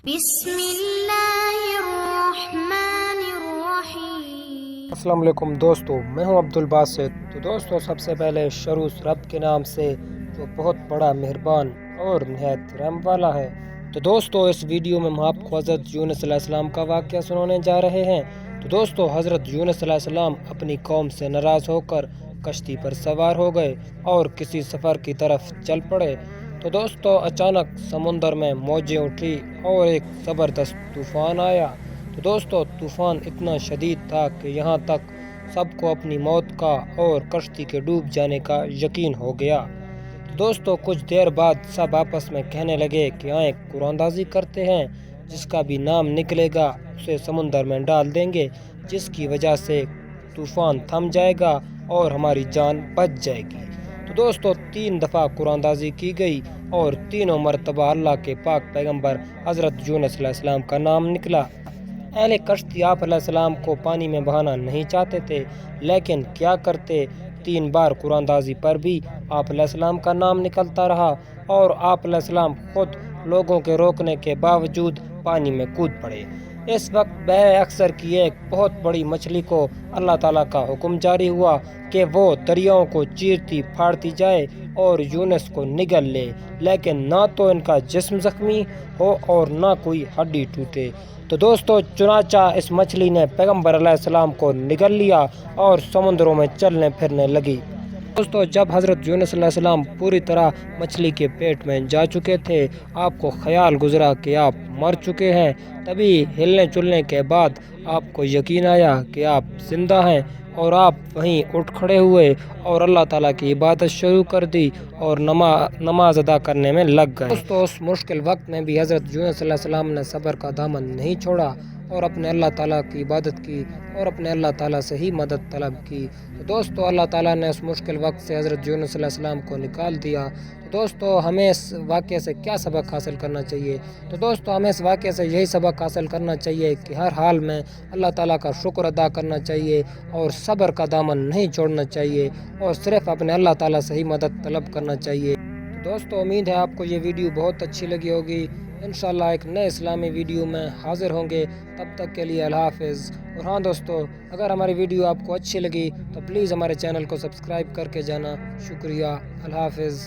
بسم اللہ الرحمن الرحیم۔ السلام علیکم دوستو، میں ہوں عبدالباسط۔ تو دوستو، سب سے پہلے شروع اس رب کے نام سے جو بہت بڑا مہربان اور نہایت رحم والا ہے۔ تو دوستو، اس ویڈیو میں ہم آپ کو حضرت یونس علیہ السلام کا واقعہ سنانے جا رہے ہیں۔ تو دوستو، حضرت یونس علیہ السلام اپنی قوم سے ناراض ہو کر کشتی پر سوار ہو گئے اور کسی سفر کی طرف چل پڑے۔ تو دوستو، اچانک سمندر میں موجیں اٹھی اور ایک زبردست طوفان آیا۔ تو دوستو، طوفان اتنا شدید تھا کہ یہاں تک سب کو اپنی موت کا اور کشتی کے ڈوب جانے کا یقین ہو گیا۔ تو دوستو، کچھ دیر بعد سب آپس میں کہنے لگے کہ آئیں قرآن اندازی کرتے ہیں، جس کا بھی نام نکلے گا اسے سمندر میں ڈال دیں گے، جس کی وجہ سے طوفان تھم جائے گا اور ہماری جان بچ جائے گی۔ تو دوستو، 3 دفعہ قرآن اندازی کی گئی اور تینوں مرتبہ اللہ کے پاک پیغمبر حضرت یونس علیہ السلام کا نام نکلا۔ اہل کشتی آپ علیہ السلام کو پانی میں بہانا نہیں چاہتے تھے، لیکن کیا کرتے، 3 بار قرآن اندازی پر بھی آپ علیہ السلام کا نام نکلتا رہا اور آپ علیہ السلام خود لوگوں کے روکنے کے باوجود پانی میں کود پڑے۔ اس وقت بحر اکثر کی ایک بہت بڑی مچھلی کو اللہ تعالیٰ کا حکم جاری ہوا کہ وہ دریاؤں کو چیرتی پھاڑتی جائے اور یونس کو نگل لے، لیکن نہ تو ان کا جسم زخمی ہو اور نہ کوئی ہڈی ٹوٹے۔ تو دوستو، چنانچہ اس مچھلی نے پیغمبر علیہ السلام کو نگل لیا اور سمندروں میں چلنے پھرنے لگی۔ دوستو، جب حضرت یونس علیہ السلام پوری طرح مچھلی کے پیٹ میں جا چکے تھے، آپ کو خیال گزرا کہ آپ مر چکے ہیں۔ تبھی ہلنے چلنے کے بعد آپ کو یقین آیا کہ آپ زندہ ہیں اور آپ وہیں اٹھ کھڑے ہوئے اور اللہ تعالیٰ کی عبادت شروع کر دی اور نماز ادا کرنے میں لگ گئے۔ دوستو، اس مشکل وقت میں بھی حضرت یونس علیہ السلام نے صبر کا دامن نہیں چھوڑا اور اپنے اللہ تعالیٰ کی عبادت کی اور اپنے اللہ تعالیٰ سے ہی مدد طلب کی۔ تو دوستو، اللہ تعالیٰ نے اس مشکل وقت سے حضرت یونس علیہ السلام کو نکال دیا۔ تو دوستو، ہمیں اس واقعے سے کیا سبق حاصل کرنا چاہیے؟ تو دوستو، ہمیں اس واقعے سے یہی سبق حاصل کرنا چاہیے کہ ہر حال میں اللہ تعالیٰ کا شکر ادا کرنا چاہیے اور صبر کا دامن نہیں چھوڑنا چاہیے اور صرف اپنے اللہ تعالیٰ سے ہی مدد طلب کرنا چاہیے۔ تو دوستو، امید ہے آپ کو یہ ویڈیو بہت اچھی لگی ہوگی۔ انشاءاللہ ایک نئے اسلامی ویڈیو میں حاضر ہوں گے، تب تک کے لیے اللہ حافظ۔ اور ہاں دوستو، اگر ہماری ویڈیو آپ کو اچھی لگی تو پلیز ہمارے چینل کو سبسکرائب کر کے جانا۔ شکریہ، اللہ حافظ۔